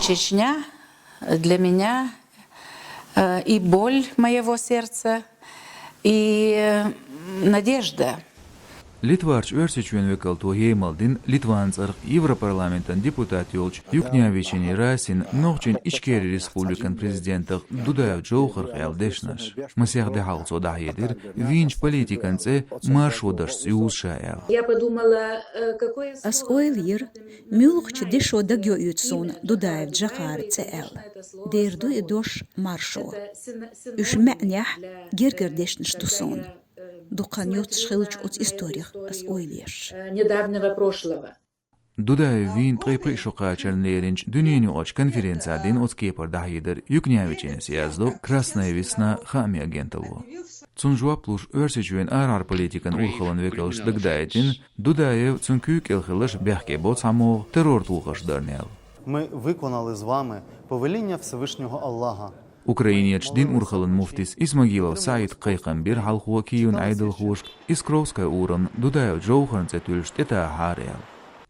Чечня для меня и боль моего сердца, и надежда. Litvarč Örseçuen vekalto Heymaldin Litvantsarq Европарламентан депутат yolç Yuknevichini Rasin Noqchin İçkeri Respublikan prezidentıq Dudayev Jowhar Xayaldeshnash. Masyaxde halso dahiyedir vinç politikanце marşodaş siyuz şayal. Я подумала, какое As oilir, mülqç disho dagyo ütsun Dudayev Jakhar CL. Derdu idosh marşo. Üş me'nyah gergerdeshnish dusun. Dukan yot schilch ut istorich as oilir. недавнего прошлого. Dudayev vin tqipri shoqaçelnerinç dünyeni oç konferensiyadin otskeper dahiyedir Yuknevichini siyazdo Krasnaya Vesna Xami agentolvo. Цунжуаплуш Örseçuen arar politikan urxalan vekalış dagdayetin Dudayev цункюк elxilish бяхке боцамо террор тухаш дарнел. Ми виконали з вами повеління Всевишнього Аллаха. Ukrainiyaç din urxalın muftis Ismagilov Said Qayqambir halxu kiyun aydıl xuş Iskrovskaya uğrun Dudayev Jowharn zetülşt eta harel.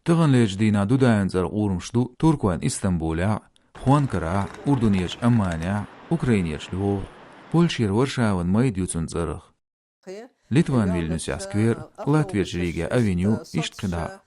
Tığın lejdina Dudayev zar uğrumşdu Turkwan İstanbul'a, Xuankara, Urduniyaç Ammanya, Ukrainiyaç Lvov, Polşir Varşavan maydyutsun zarıq. Litvan Vilniusya skver, Latviyaç Riga Avenue, İştqida.